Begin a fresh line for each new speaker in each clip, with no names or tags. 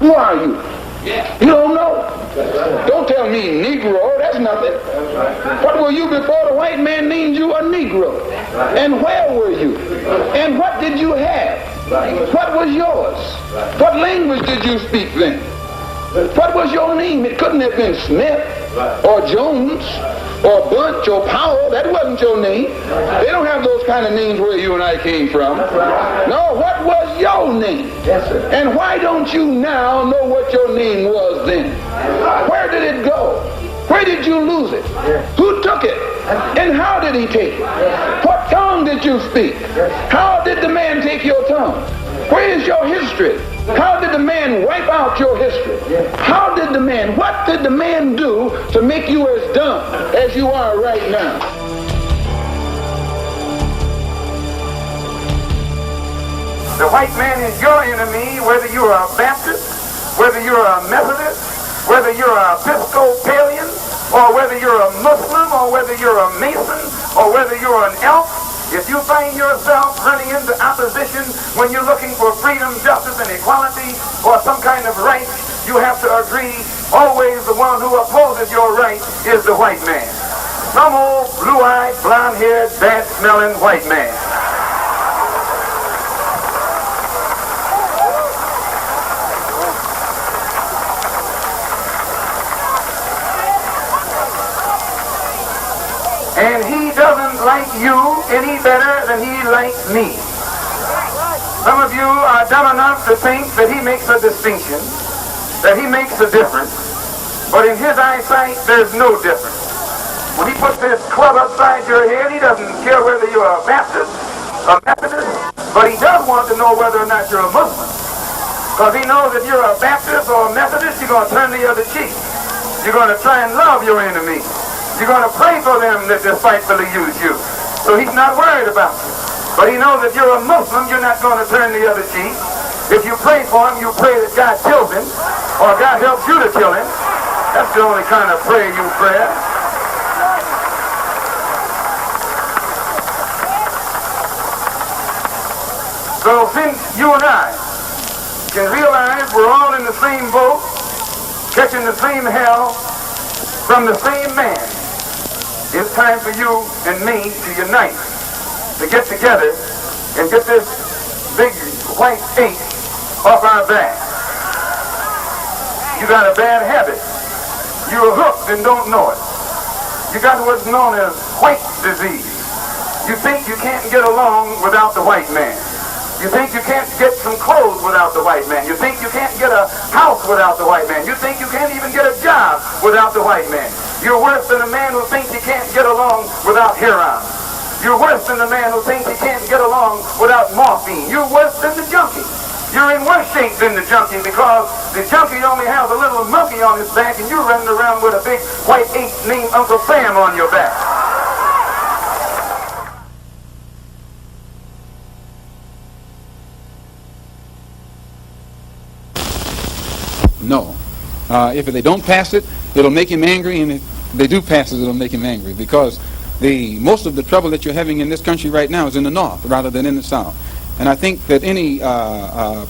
Who are you? You don't know? Don't tell me Negro, that's nothing. What were you before the white man named you a Negro? And where were you? And what did you have? What was yours? What language did you speak then? What was your name? It couldn't have been Smith or Jones or Bunch or Powell. That wasn't your name. They don't have those kind of names where you and I came from. No, what was your name? And why don't you now know what your name was then? Where did it go? Where did you lose it? Who took it? And how did he take it? What tongue did you speak? How did the man take your tongue? Where is your history? How did the man wipe out your history? What did the man do to make you as dumb as you are right now? The white man is your enemy, whether you're a Baptist, whether you're a Methodist, whether you're a Episcopalian, or whether you're a Muslim, or whether you're a Mason, or whether you're an elf. If you find yourself running into opposition when you're looking for freedom, justice, and equality, or some kind of right, you have to agree, always the one who opposes your right is the white man. Some old blue-eyed, blonde-haired, bad-smelling white man. And he doesn't like you any better than he likes me. Some of you are dumb enough to think that he makes a distinction, that he makes a difference, but in his eyesight, there's no difference. When he puts this club upside your head, he doesn't care whether you're a Baptist, a Methodist, but he does want to know whether or not you're a Muslim. Because he knows if you're a Baptist or a Methodist, you're going to turn the other cheek. You're going to try and love your enemy. You're going to pray for them that despitefully use you. So he's not worried about you. But he knows if you're a Muslim, you're not going to turn the other cheek. If you pray for him, you pray that God kills him, or God helps you to kill him. That's the only kind of prayer you pray. So since you and I can realize we're all in the same boat, catching the same hell from the same man, it's time for you and me to unite, to get together and get this big white ache off our back. You got a bad habit. You're hooked and don't know it. You got what's known as white disease. You think you can't get along without the white man. You think you can't get some clothes without the white man. You think you can't get a house without the white man. You think you can't even get a job without the white man. You're worse than a man who thinks he can't get along without heroin. You're worse than the man who thinks he can't get along without morphine. You're worse than the junkie. You're in worse shape than the junkie because the junkie only has a little monkey on his back and you're running around with a big white ape named Uncle Sam on your back.
No. If they don't pass it, it'll make him angry, and if they do pass it, it'll make him angry, because most of the trouble that you're having in this country right now is in the North rather than in the South. And I think that any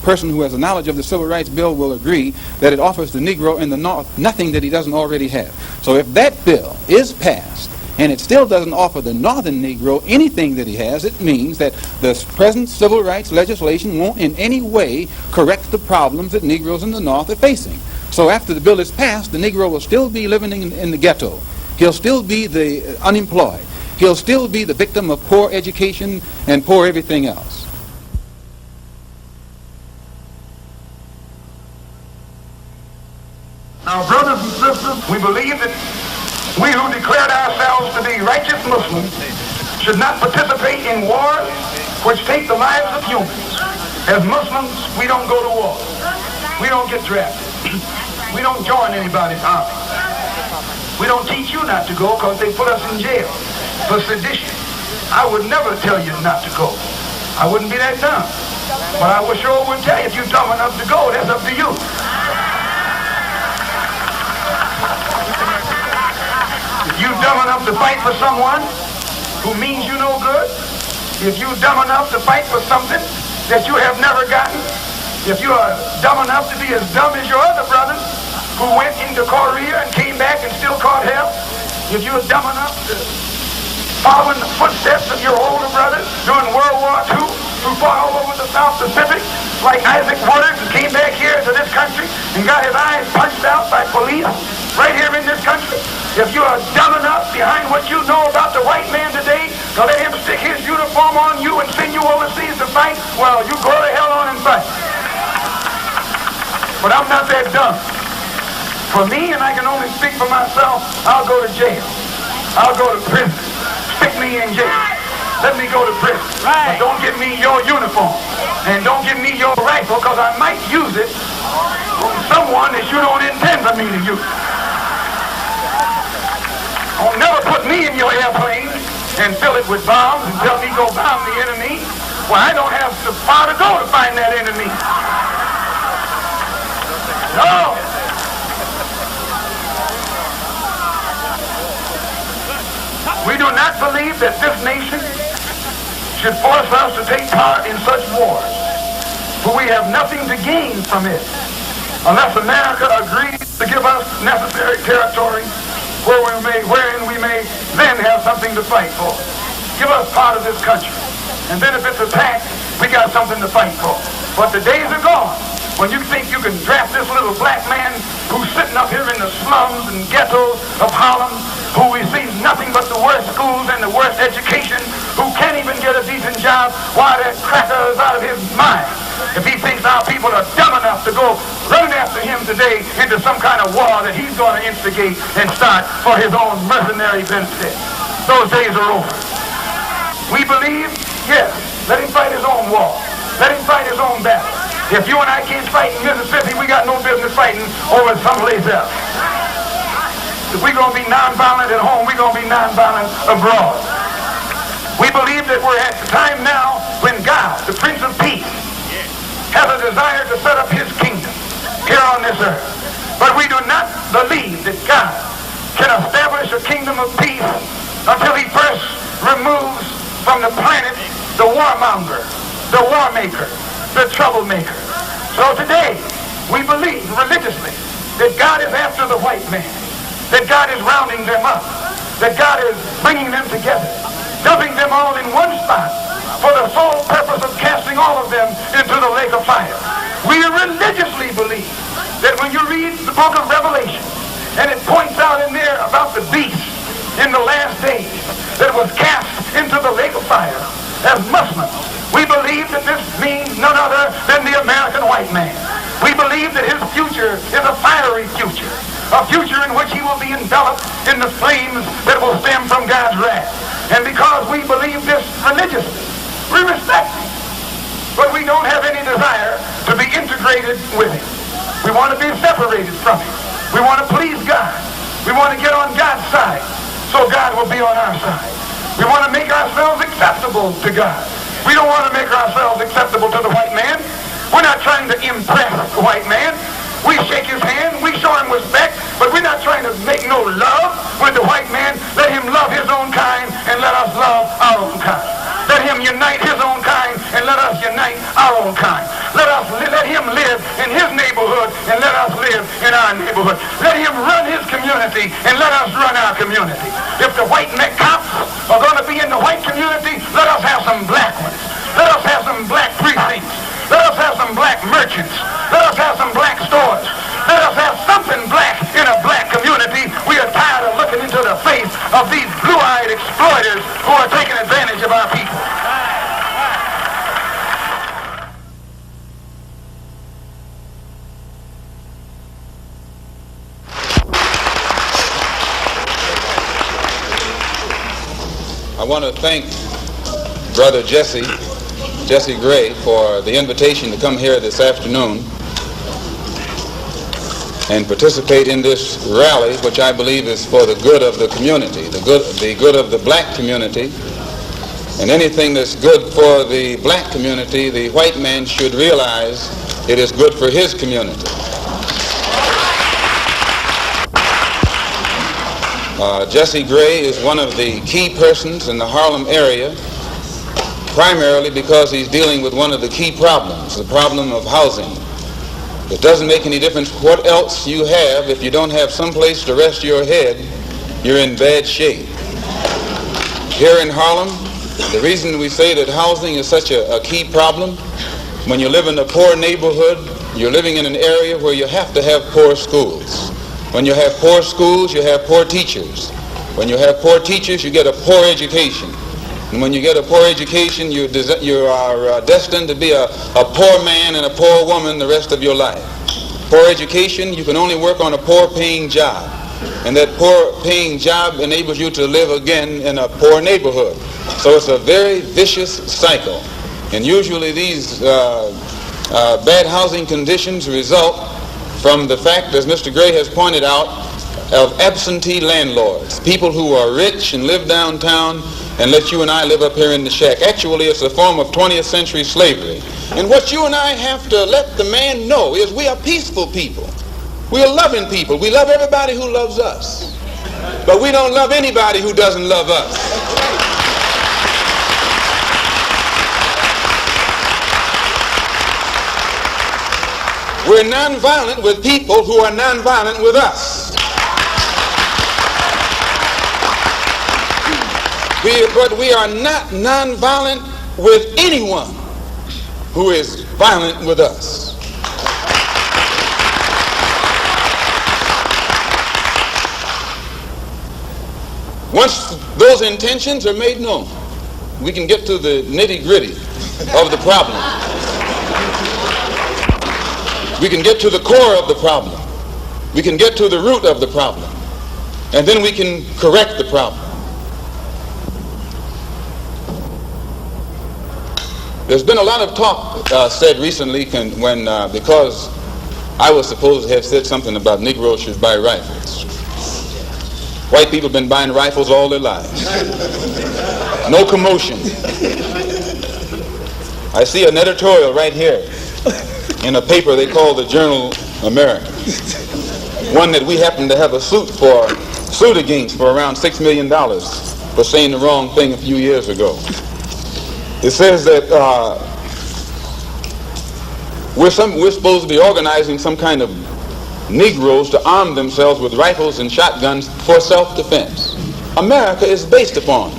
person who has a knowledge of the Civil Rights Bill will agree that it offers the Negro in the North nothing that he doesn't already have. So if that bill is passed, and it still doesn't offer the Northern Negro anything that he has, it means that the present civil rights legislation won't in any way correct the problems that Negroes in the North are facing. So after the bill is passed, the Negro will still be living in the ghetto. He'll still be the unemployed. He'll still be the victim of poor education and poor everything else.
Now, brothers and sisters, we believe that we who declared ourselves to be righteous Muslims should not participate in wars which take the lives of humans. As Muslims, we don't go to war. We don't get drafted. We don't join anybody's army. We don't teach you not to go because they put us in jail for sedition. I would never tell you not to go. I wouldn't be that dumb. But I sure would tell you if you're dumb enough to go, that's up to you. If you're dumb enough to fight for someone who means you no good, if you're dumb enough to fight for something that you have never gotten, If you are dumb enough to be as dumb as your other brothers who went into Korea and came back and still caught hell, if you are dumb enough to follow in the footsteps of your older brothers during World War II who fought all over the South Pacific, like Isaac Woodard, and came back here to this country and got his eyes punched out by police right here in this country, if you are dumb enough behind what you know about the white man today to let him stick his uniform on you and send you overseas to fight, well, you go to hell on and fight. But I'm not that dumb. For me, and I can only speak for myself, I'll go to jail. I'll go to prison. Stick me in jail. Let me go to prison. But don't give me your uniform. And don't give me your rifle, because I might use it on someone that you don't intend for me to use. Don't never put me in your airplane and fill it with bombs and tell me go bomb the enemy. Well, I don't have the far to go to find that enemy. No. We do not believe that this nation should force us to take part in such wars, for we have nothing to gain from it unless America agrees to give us necessary territory wherein we may then have something to fight for. Give us part of this country, and then if it's attacked, we got something to fight for. But the days are gone when you think you can draft this little black man who's sitting up here in the slums and ghettos of Harlem, who receives nothing but the worst schools and the worst education, who can't even get a decent job, while that cracker is out of his mind. If he thinks our people are dumb enough to go running after him today into some kind of war that he's going to instigate and start for his own mercenary benefit. Those days are over. We believe, yes, let him fight his own war. Let him fight his own battle. If you and I can't fight in Mississippi, we got no business fighting over someplace else. If we're going to be nonviolent at home, we're going to be nonviolent abroad. We believe that we're at the time now when God, the Prince of Peace, has a desire to set up his kingdom here on this earth. But we do not believe that God can establish a kingdom of peace until he first removes from the planet the warmonger, the war maker, the troublemaker. So today, we believe religiously that God is after the white man, that God is rounding them up, that God is bringing them together, dumping them all in one spot for the sole purpose of casting all of them into the lake of fire. We religiously believe that when you read the book of Revelation, and it points out in there about the beast in the last days that was cast into the lake of fire as Muslims, we believe that this means none other than the American white man. We believe that his future is a fiery future, a future in which he will be enveloped in the flames that will stem from God's wrath. And because we believe this religiously, we respect him, but we don't have any desire to be integrated with him. We want to be separated from him. We want to please God. We want to get on God's side, so God will be on our side. We want to make ourselves acceptable to God. We don't want to make ourselves acceptable to the white man. We're not trying to impress the white man. We shake his hand, we show him respect, but we're not trying to make no love with the white man. Let him love his own kind and let us love our own kind. Let him unite his own kind and let us unite our own kind. Let him live in his neighborhood and let us live in our neighborhood. Let him run his community and let us run our community. If the white cops are going to be in the white community, let us have some black ones. Let us have some black precincts. Let us have some black merchants. Let us have some black stores. Let us have something black in a black community. We are tired of looking into the face of these blue-eyed exploiters who are taking advantage of our people.
I want to thank Brother Jesse Gray for the invitation to come here this afternoon and participate in this rally, which I believe is for the good of the community, the good of the black community. And anything that's good for the black community, the white man should realize it is good for his community. Jesse Gray is one of the key persons in the Harlem area primarily because he's dealing with one of the key problems, the problem of housing. It doesn't make any difference what else you have. If you don't have some place to rest your head, you're in bad shape. Here in Harlem, the reason we say that housing is such a key problem, when you live in a poor neighborhood, you're living in an area where you have to have poor schools. When you have poor schools, you have poor teachers. When you have poor teachers, you get a poor education. And when you get a poor education, you are destined to be a poor man and a poor woman the rest of your life. Poor education, you can only work on a poor-paying job. And that poor-paying job enables you to live again in a poor neighborhood. So it's a very vicious cycle. And usually these bad housing conditions result from the fact, as Mr. Gray has pointed out, of absentee landlords, people who are rich and live downtown and let you and I live up here in the shack. Actually, it's a form of 20th century slavery. And what you and I have to let the man know is we are peaceful people. We are loving people. We love everybody who loves us. But we don't love anybody who doesn't love us. We're nonviolent with people who are nonviolent with us. But we are not nonviolent with anyone who is violent with us. Once those intentions are made known, we can get to the nitty-gritty of the problem. We can get to the core of the problem. We can get to the root of the problem. And then we can correct the problem. There's been a lot of talk said recently because I was supposed to have said something about Negroes should buy rifles. White people have been buying rifles all their lives. No commotion. I see an editorial right here in a paper they call the Journal American. One that we happen to have a suit against for around $6 million for saying the wrong thing a few years ago. It says that we're supposed to be organizing some kind of Negroes to arm themselves with rifles and shotguns for self-defense. America is based upon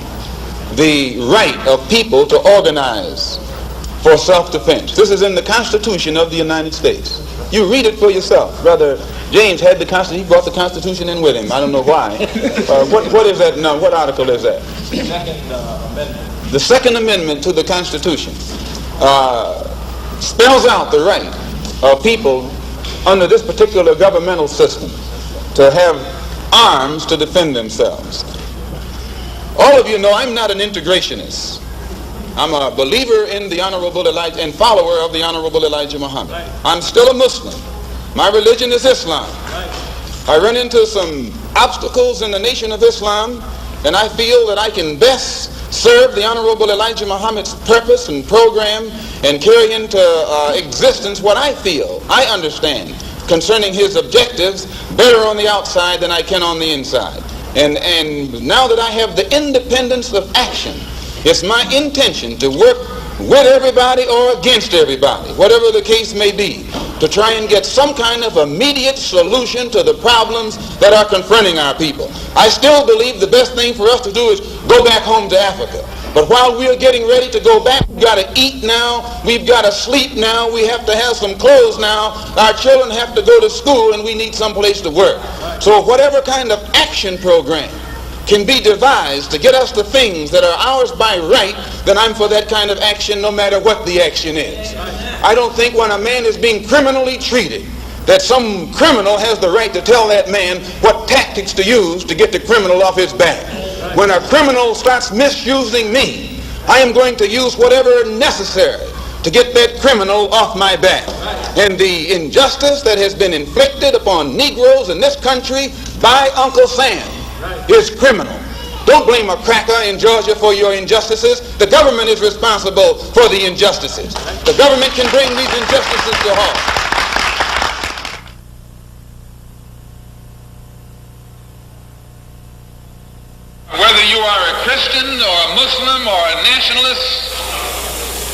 the right of people to organize for self-defense. This is in the Constitution of the United States. You read it for yourself. Brother James had the Constitution. He brought the Constitution in with him. I don't know why. What is that? No, what article is that?
Second Amendment.
The Second Amendment to the Constitution spells out the right of people under this particular governmental system to have arms to defend themselves. All of you know I'm not an integrationist. I'm a believer in the Honorable Elijah and follower of the Honorable Elijah Muhammad. Right. I'm still a Muslim. My religion is Islam. Right. I run into some obstacles in the Nation of Islam, and I feel that I can best serve the Honorable Elijah Muhammad's purpose and program and carry into existence what I feel, I understand, concerning his objectives better on the outside than I can on the inside. And now that I have the independence of action, it's my intention to work with everybody or against everybody, whatever the case may be, to try and get some kind of immediate solution to the problems that are confronting our people. I still believe the best thing for us to do is go back home to Africa. But while we're getting ready to go back, we've got to eat now, we've got to sleep now, we have to have some clothes now, our children have to go to school, and we need some place to work. So whatever kind of action program can be devised to get us the things that are ours by right, then I'm for that kind of action no matter what the action is. I don't think when a man is being criminally treated that some criminal has the right to tell that man what tactics to use to get the criminal off his back. When a criminal starts misusing me, I am going to use whatever necessary to get that criminal off my back. And the injustice that has been inflicted upon Negroes in this country by Uncle Sam is criminal. Don't blame a cracker in Georgia for your injustices. The government is responsible for the injustices. The government can bring these injustices to halt.
Whether
whether you are a Christian or a Muslim or a nationalist,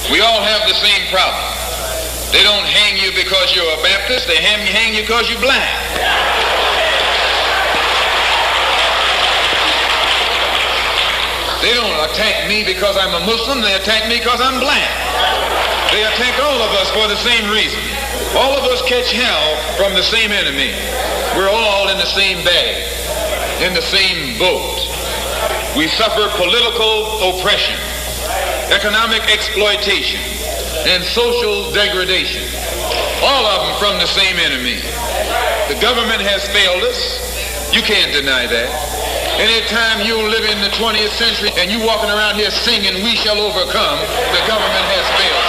we all have the same problem. They don't hang you because you're a Baptist, they hang you because you're black. They don't attack me because I'm a Muslim, they attack me because I'm black. They attack all of us for the same reason. All of us catch hell from the same enemy. We're all in the same bag, in the same boat. We suffer political oppression, economic exploitation, and social degradation. All of them from the same enemy. The government has failed us. You can't deny that. Anytime you live in the 20th century and you walking around here singing, "We shall overcome," the government has failed.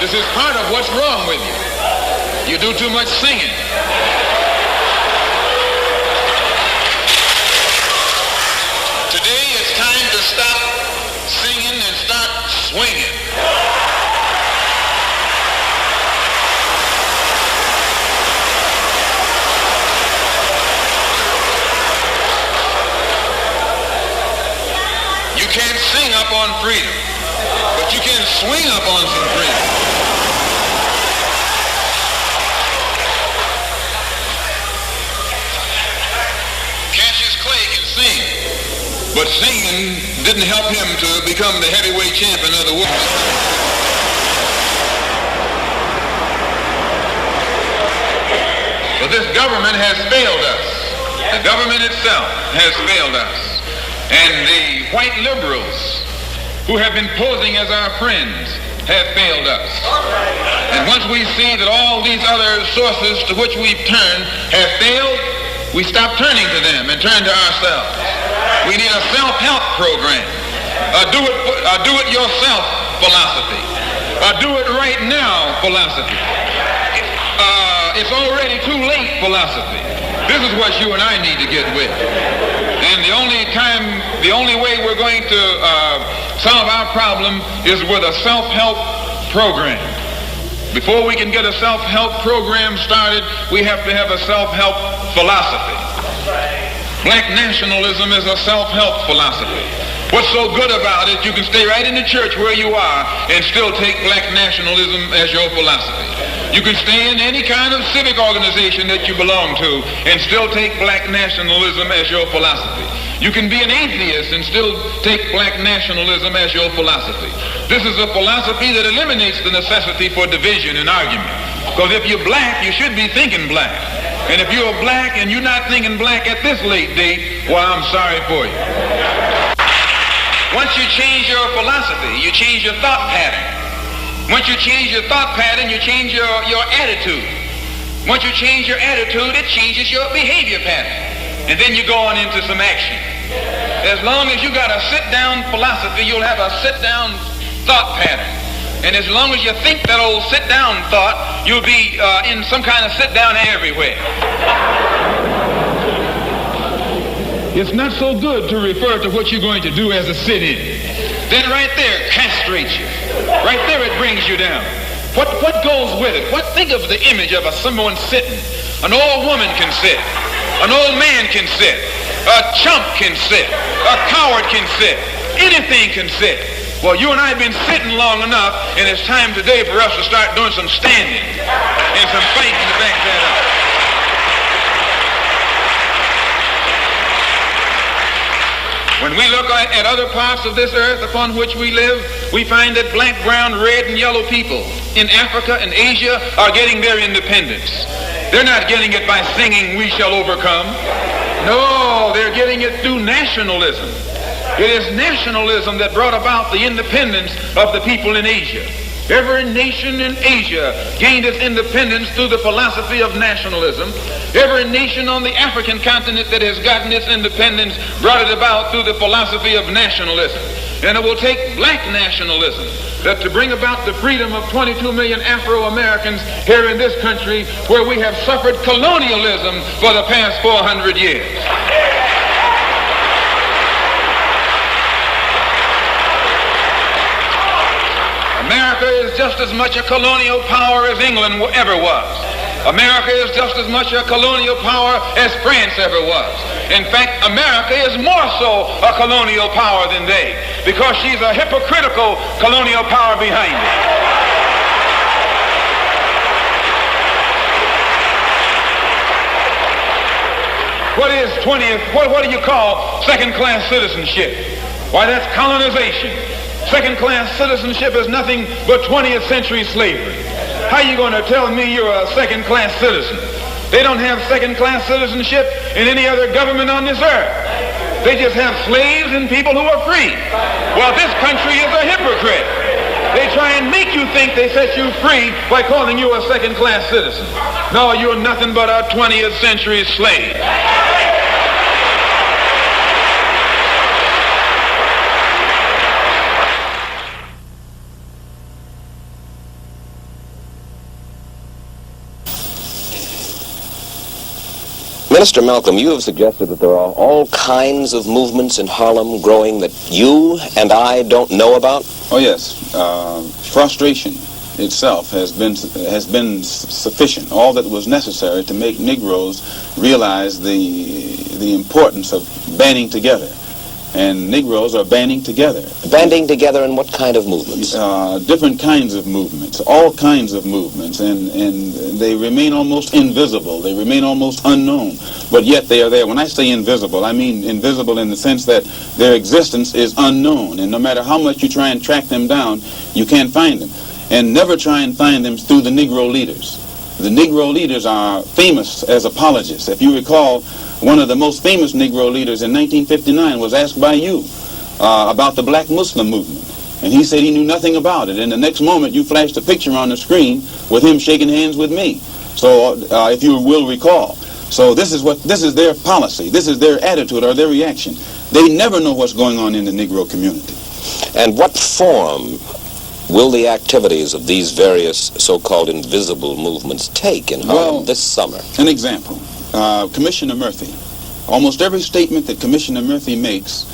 This is part of what's wrong with you. You do too much singing. Today it's time to stop singing and start swinging. You can't sing up on freedom, but you can swing up on some freedom. But singing didn't help him to become the heavyweight champion of the world. But this government has failed us. The government itself has failed us. And the white liberals who have been posing as our friends have failed us. And once we see that all these other sources to which we've turned have failed, we stop turning to them and turn to ourselves. We need a self-help program, a do-it-yourself philosophy, a do-it-right-now philosophy. It's already too late philosophy. This is what you and I need to get with. And the only way we're going to solve our problem is with a self-help program. Before we can get a self-help program started, we have to have a self-help philosophy. Black nationalism is a self-help philosophy. What's so good about it, you can stay right in the church where you are and still take black nationalism as your philosophy. You can stay in any kind of civic organization that you belong to and still take black nationalism as your philosophy. You can be an atheist and still take black nationalism as your philosophy. This is a philosophy that eliminates the necessity for division and argument. Because if you're black, you should be thinking black. And if you're black and you're not thinking black at this late date, well, I'm sorry for you. Once you change your philosophy, you change your thought pattern. Once you change your thought pattern, you change your attitude. Once you change your attitude, it changes your behavior pattern. And then you go on into some action. As long as you got a sit-down philosophy, you'll have a sit-down thought pattern. And as long as you think that old sit-down thought, you'll be in some kind of sit-down everywhere. It's not so good to refer to what you're going to do as a sit-in. Then right there, castrates you. Right there, it brings you down. What goes with it? Think of the image of someone sitting. An old woman can sit. An old man can sit. A chump can sit. A coward can sit. Anything can sit. Well, you and I have been sitting long enough, and it's time today for us to start doing some standing and some fighting to back that up. When we look at other parts of this earth upon which we live, we find that black, brown, red, and yellow people in Africa and Asia are getting their independence. They're not getting it by singing, "We shall overcome." No, they're getting it through nationalism. It is nationalism that brought about the independence of the people in Asia. Every nation in Asia gained its independence through the philosophy of nationalism. Every nation on the African continent that has gotten its independence brought it about through the philosophy of nationalism. And it will take black nationalism to bring about the freedom of 22 million Afro-Americans here in this country where we have suffered colonialism for the past 400 years. America is is just as much a colonial power as England ever was. America is just as much a colonial power as France ever was. In fact, America is more so a colonial power than they, because she's a hypocritical colonial power behind it. What do you call second-class citizenship? Why, that's colonization. Second-class citizenship is nothing but 20th century slavery. How are you going to tell me you're a second-class citizen? They don't have second-class citizenship in any other government on this earth. They just have slaves and people who are free. Well, this country is a hypocrite. They try and make you think they set you free by calling you a second-class citizen. No, you're nothing but a 20th century slave.
Minister Malcolm, you have suggested that there are all kinds of movements in Harlem growing that you and I don't know about.
Oh yes, frustration itself has been sufficient. All that was necessary to make Negroes realize the importance of banding together. And Negroes are banding together.
Banding together in what kind of movements?
Different kinds of movements, all kinds of movements, and they remain almost invisible. They remain almost unknown, but yet they are there. When I say invisible, I mean invisible in the sense that their existence is unknown, and no matter how much you try and track them down, you can't find them. And never try and find them through the Negro leaders. The Negro leaders are famous as apologists. If you recall, one of the most famous Negro leaders in 1959 was asked by you about the black Muslim movement. And he said he knew nothing about it. And the next moment you flashed a picture on the screen with him shaking hands with me. So if you will recall. So this is their policy. This is their attitude or their reaction. They never know what's going on in the Negro community.
And what form will the activities of these various so-called invisible movements take in Harlem this summer?
An example. Commissioner Murphy. Almost every statement that Commissioner Murphy makes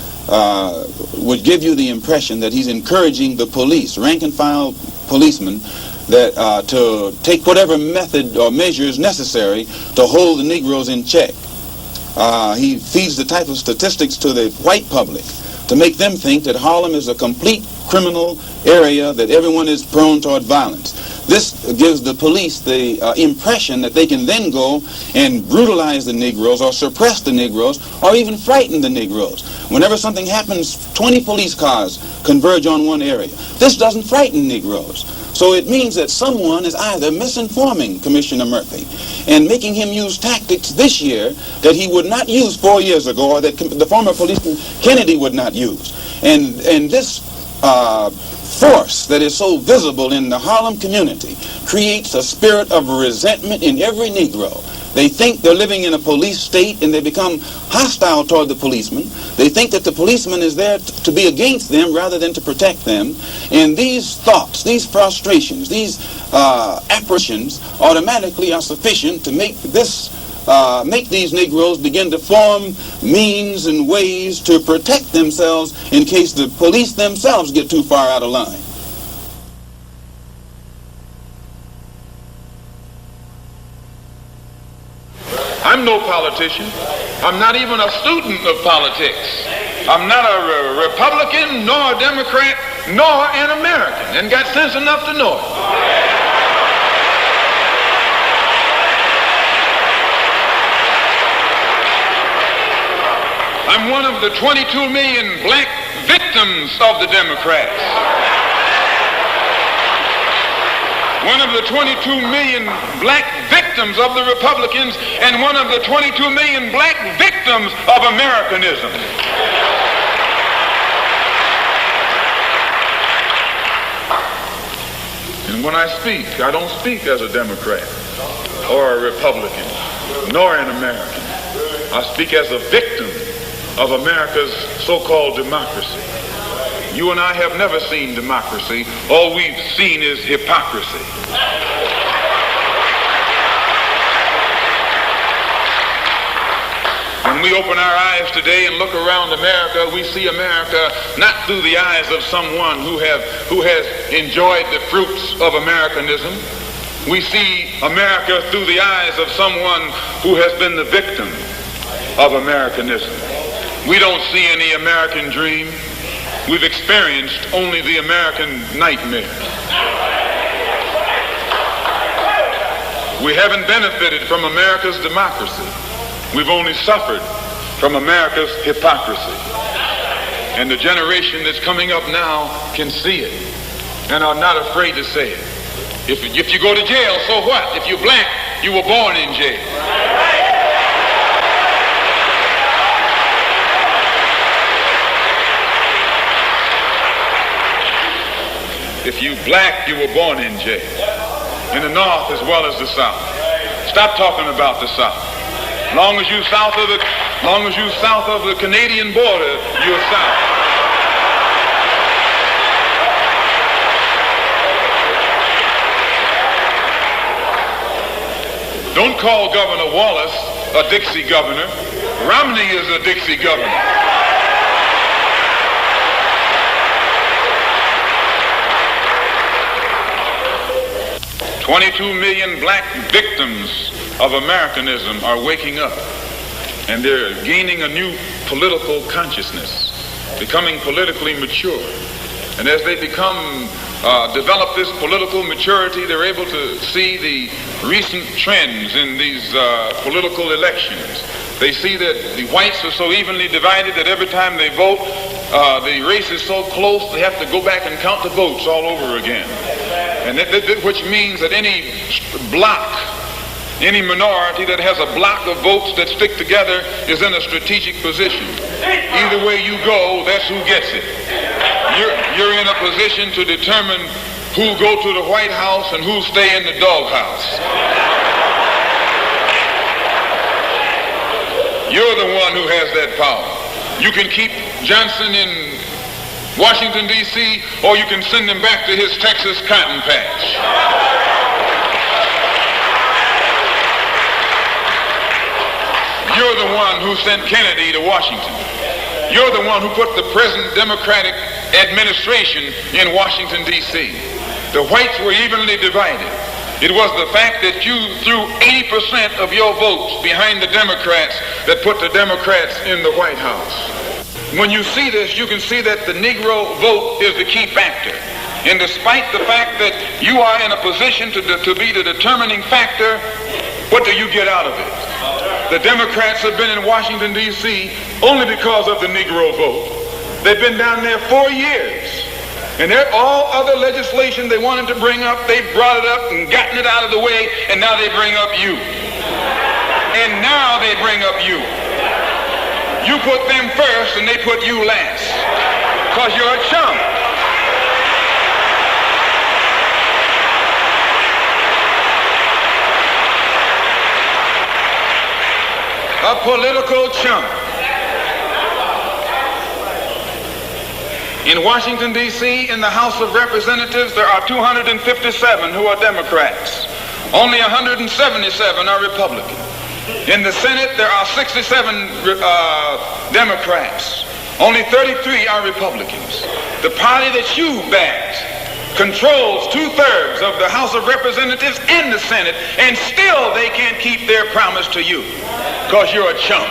would give you the impression that he's encouraging the police, rank-and-file policemen, that to take whatever method or measures necessary to hold the Negroes in check. He feeds the type of statistics to the white public to make them think that Harlem is a complete criminal area, that everyone is prone toward violence. This gives the police the impression that they can then go and brutalize the Negroes or suppress the Negroes or even frighten the Negroes. Whenever something happens, 20 police cars converge on one area. This doesn't frighten Negroes. So it means that someone is either misinforming Commissioner Murphy and making him use tactics this year that he would not use 4 years ago, or that the former policeman Kennedy would not use. And this force that is so visible in the Harlem community creates a spirit of resentment in every Negro. They think they're living in a police state and they become hostile toward the policeman. They think that the policeman is there to be against them rather than to protect them. And these thoughts, these frustrations, these apparitions automatically are sufficient to make these Negroes begin to form means and ways to protect themselves in case the police themselves get too far out of line. I'm no politician. I'm not even a student of politics. I'm not a Republican, nor a Democrat, nor an American, and got sense enough to know it. I'm one of the 22 million black victims of the Democrats. One of the 22 million black victims of the Republicans, and one of the 22 million black victims of Americanism. And when I speak, I don't speak as a Democrat or a Republican, nor an American. I speak as a victim of America's so-called democracy. You and I have never seen democracy. All we've seen is hypocrisy. When
When we open our eyes today and look around America, we see America not through the eyes of someone who has enjoyed the fruits of Americanism. We see America through the eyes of someone who has been the victim of Americanism. We don't see any American dream. We've experienced only the American nightmare. We haven't benefited from America's democracy. We've only suffered from America's hypocrisy. And the generation that's coming up now can see it and are not afraid to say it. If you go to jail, so what? If you're black, you were born in jail. If you black, you were born in jail. In the North as well as the South. Stop talking about the South. Long as you south of the Canadian border, you're South. Don't call Governor Wallace a Dixie governor. Romney is a Dixie governor. $22 million black victims of Americanism are waking up, and they're gaining a new political consciousness, becoming politically mature. And as they develop this political maturity, they're able to see the recent trends in these political elections. They see that the whites are so evenly divided that every time they vote, the race is so close they have to go back and count the votes all over again. And which means that any block, any minority that has a block of votes that stick together is in a strategic position. Either way you go, that's who gets it. You're in a position to determine who go to the White House and who stay in the doghouse. You're the one who has that power. You can keep Johnson in Washington, D.C., or you can send him back to his Texas cotton patch. You're the one who sent Kennedy to Washington. You're the one who put the present Democratic administration in Washington, D.C. The whites were evenly divided. It was the fact that you threw 80% of your votes behind the Democrats that put the Democrats in the White House. When you see this, you can see that the Negro vote is the key factor. And despite the fact that you are in a position to be the determining factor, what do you get out of it? The Democrats have been in Washington, D.C. only because of the Negro vote. They've been down there 4 years. And all other legislation they wanted to bring up, they brought it up and gotten it out of the way, and now they bring up you. And now they bring up you. You put them first and they put you last. Because you're a chump. A political chump. In Washington, D.C., in the House of Representatives, there are 257 who are Democrats. Only 177 are Republican. In the Senate, there are 67 Democrats. Only 33 are Republicans. The party that you backed controls 2/3 of the House of Representatives and the Senate, and still they can't keep their promise to you because you're a chump.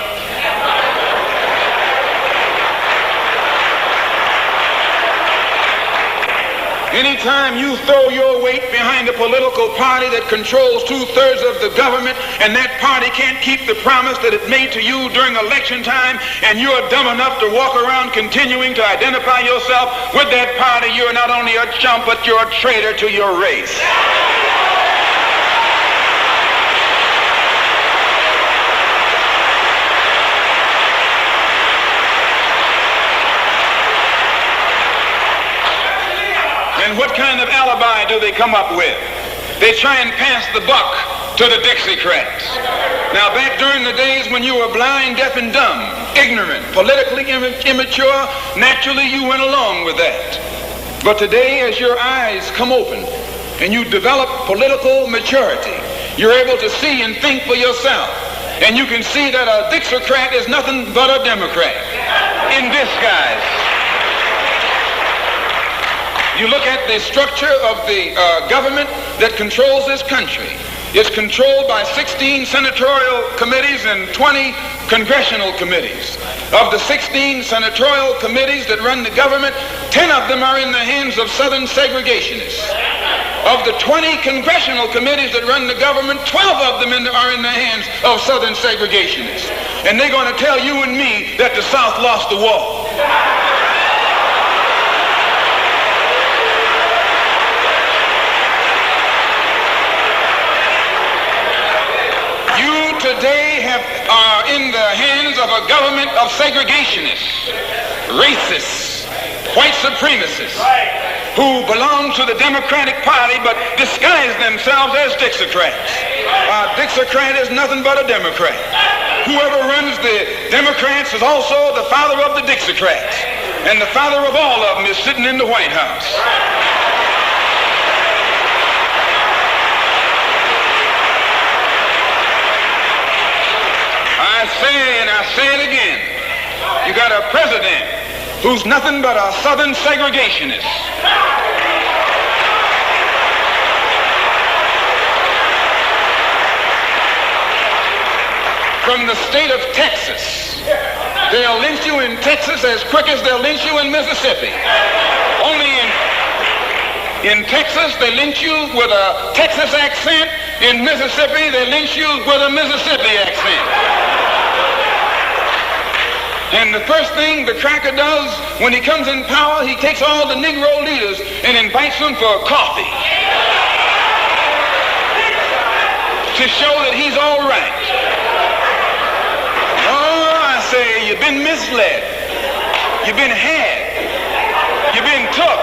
Anytime you throw your weight behind a political party that controls 2/3 of the government, and that party can't keep the promise that it made to you during election time, and you're dumb enough to walk around continuing to identify yourself with that party, you're not only a chump, but you're a traitor to your race. And what kind of alibi do they come up with? They try and pass the buck to the Dixiecrats. Now, back during the days when you were blind, deaf, and dumb, ignorant, politically immature, naturally you went along with that. But today, as your eyes come open and you develop political maturity, you're able to see and think for yourself. And you can see that a Dixiecrat is nothing but a Democrat in disguise. You look at the structure of the government that controls this country. It's controlled by 16 senatorial committees and 20 congressional committees. Of the 16 senatorial committees that run the government, 10 of them are in the hands of Southern segregationists. Of the 20 congressional committees that run the government, 12 of them are in the hands of Southern segregationists. And they're going to tell you and me that the South lost the war. Today are in the hands of a government of segregationists, racists, white supremacists, who belong to the Democratic Party but disguise themselves as Dixiecrats. A Dixiecrat is nothing but a Democrat. Whoever runs the Democrats is also the father of the Dixiecrats, and the father of all of them is sitting in the White House. I say it again. You got a president who's nothing but a Southern segregationist. From the state of Texas. They'll lynch you in Texas as quick as they'll lynch you in Mississippi. Only in Texas, they lynch you with a Texas accent. In Mississippi, they lynch you with a Mississippi accent. And the first thing the cracker does when he comes in power, he takes all the Negro leaders and invites them for coffee to show that he's all right. Oh, I say, you've been misled. You've been had. You've been took.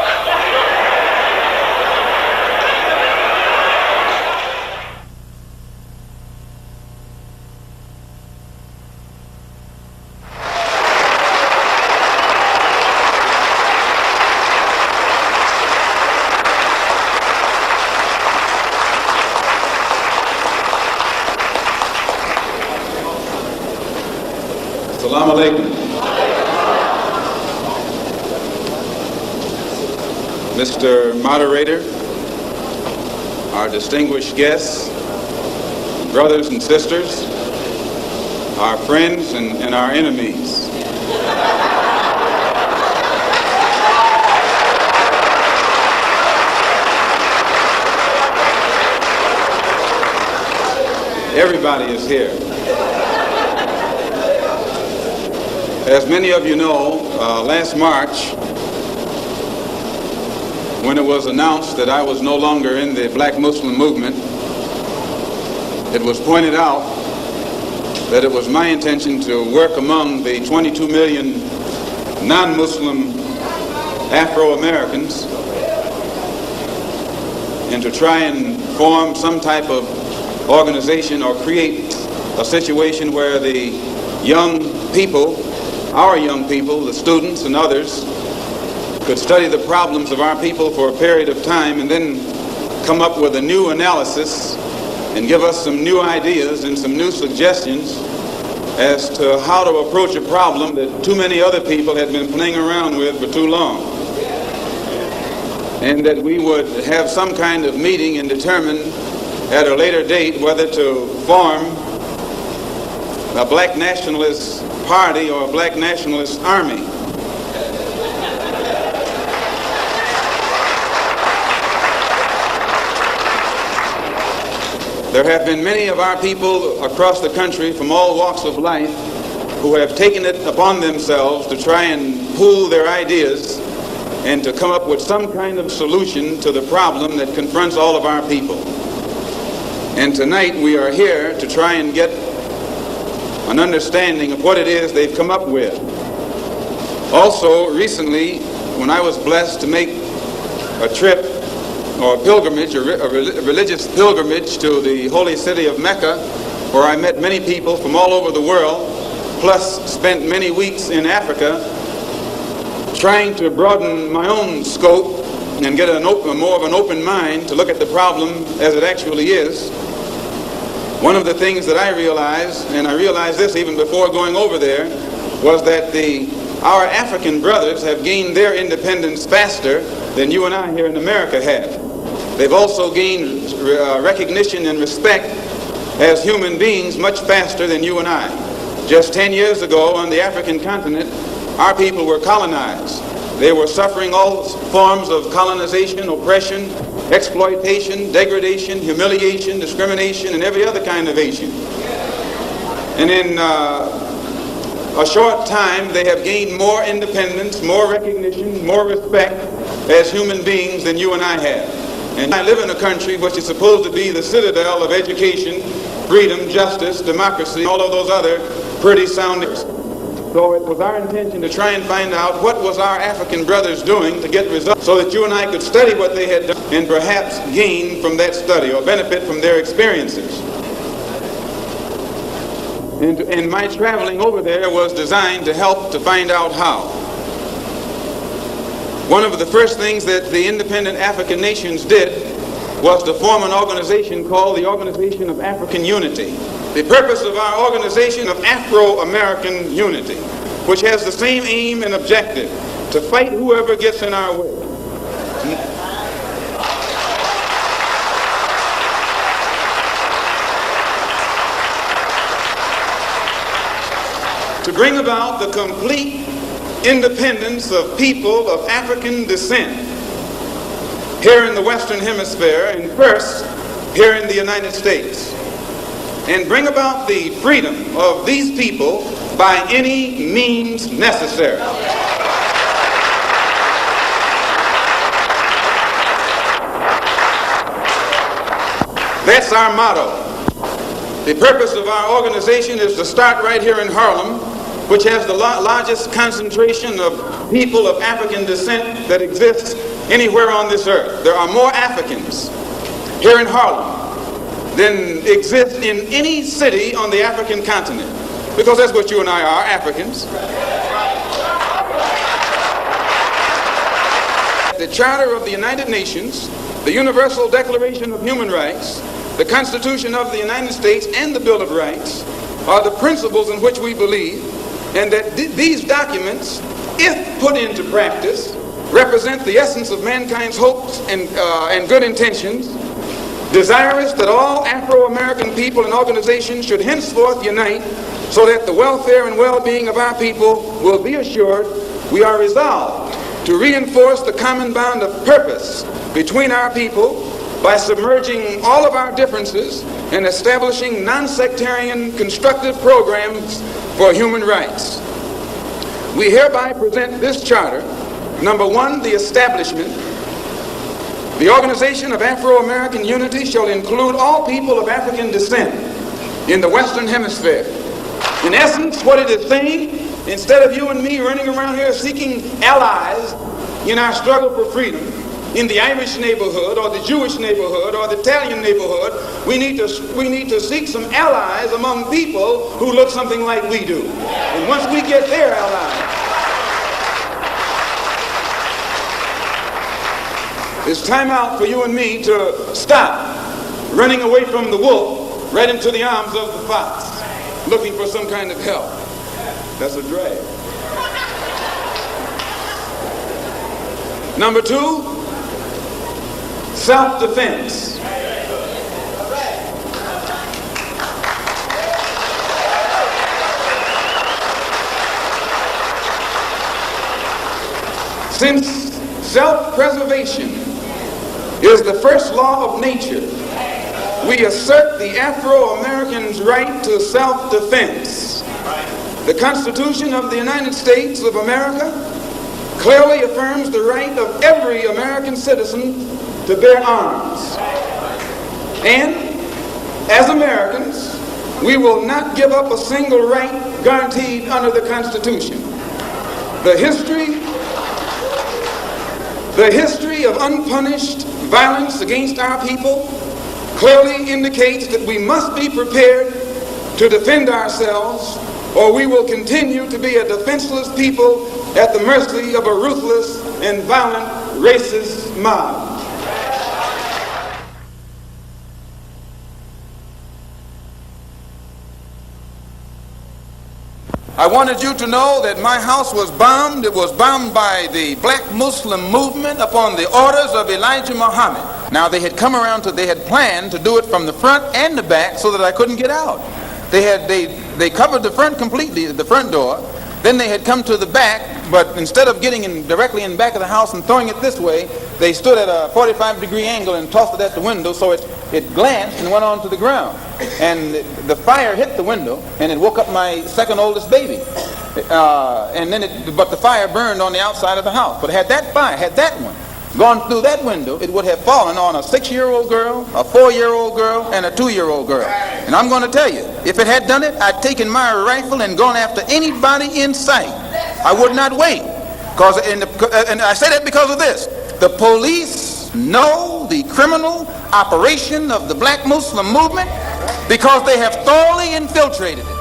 Assalamu alaikum. Mr. Moderator, our distinguished guests, brothers and sisters, our friends and our enemies. Everybody is here. As many of you know, last March, when it was announced that I was no longer in the Black Muslim movement, it was pointed out that it was my intention to work among the 22 million non-Muslim Afro-Americans and to try and form some type of organization or create a situation where the young people, our young people, the students and others, could study the problems of our people for a period of time and then come up with a new analysis and give us some new ideas and some new suggestions as to how to approach a problem that too many other people had been playing around with for too long. And that we would have some kind of meeting and determine at a later date whether to form a black nationalist party or a black nationalist army. There have been many of our people across the country from all walks of life who have taken it upon themselves to try and pool their ideas and to come up with some kind of solution to the problem that confronts all of our people. And tonight we are here to try and get an understanding of what it is they've come up with. Also, recently, when I was blessed to make a trip or a pilgrimage, a religious pilgrimage to the holy city of Mecca, where I met many people from all over the world, plus spent many weeks in Africa trying to broaden my own scope and get more of an open mind to look at the problem as it actually is. One of the things that I realized, and I realized this even before going over there, was that our African brothers have gained their independence faster than you and I here in America have. They've also gained recognition and respect as human beings much faster than you and I. Just 10 years ago on the African continent, our people were colonized. They were suffering all forms of colonization, oppression, exploitation, degradation, humiliation, discrimination, and every other kind of Asian. And in a short time, they have gained more independence, more recognition, more respect as human beings than you and I have. And I live in a country which is supposed to be the citadel of education, freedom, justice, democracy, all of those other pretty soundings. So it was our intention to try and find out what was our African brothers doing to get results so that you and I could study what they had done and perhaps gain from that study or benefit from their experiences. And my traveling over there was designed to help to find out how. One of the first things that the independent African nations did was to form an organization called the Organization of African Unity. The purpose of our organization of Afro-American Unity, which has the same aim and objective, to fight whoever gets in our way. To bring about the complete independence of people of African descent here in the Western Hemisphere, and first here in the United States, and bring about the freedom of these people by any means necessary. That's our motto. The purpose of our organization is to start right here in Harlem, which has the largest concentration of people of African descent that exists anywhere on this earth. There are more Africans here in Harlem than exist in any city on the African continent, because that's what you and I are, Africans. The Charter of the United Nations, the Universal Declaration of Human Rights, the Constitution of the United States, and the Bill of Rights are the principles in which we believe, and that these documents, if put into practice, represent the essence of mankind's hopes and good intentions, desirous that all Afro-American people and organizations should henceforth unite so that the welfare and well-being of our people will be assured. We are resolved to reinforce the common bond of purpose between our people by submerging all of our differences and establishing non-sectarian constructive programs for human rights. We hereby present this charter. Number one, the establishment. The Organization of Afro-American Unity shall include all people of African descent in the Western Hemisphere. In essence, what it is saying, instead of you and me running around here seeking allies in our struggle for freedom, in the Irish neighborhood or the Jewish neighborhood or the Italian neighborhood, we need to seek some allies among people who look something like we do. And once we get their allies, it's time out for you and me to stop running away from the wolf right into the arms of the fox, looking for some kind of help. That's a drag. Number two, self-defense. Since self-preservation is the first law of nature, we assert the Afro-Americans' right to self-defense. The Constitution of the United States of America clearly affirms the right of every American citizen to bear arms. And as Americans, we will not give up a single right guaranteed under the Constitution. The history of unpunished violence against our people clearly indicates that we must be prepared to defend ourselves, or we will continue to be a defenseless people at the mercy of a ruthless and violent racist mob. I wanted you to know that my house was bombed. It was bombed by the black Muslim movement upon the orders of Elijah Muhammad. Now they had come around they had planned to do it from the front and the back so that I couldn't get out. They covered the front completely, the front door. Then they had come to the back, but instead of getting directly in the back of the house and throwing it this way, they stood at a 45-degree angle and tossed it at the window, so it glanced and went onto the ground. And the fire hit the window, and it woke up my second oldest baby. But the fire burned on the outside of the house. But had that one gone through that window, it would have fallen on a 6-year-old girl, a 4-year-old girl, and a 2-year-old girl. And I'm going to tell you, if it had done it, I'd taken my rifle and gone after anybody in sight. I would not wait. And I say that because of this. The police know the criminal operation of the black Muslim movement because they have thoroughly infiltrated it.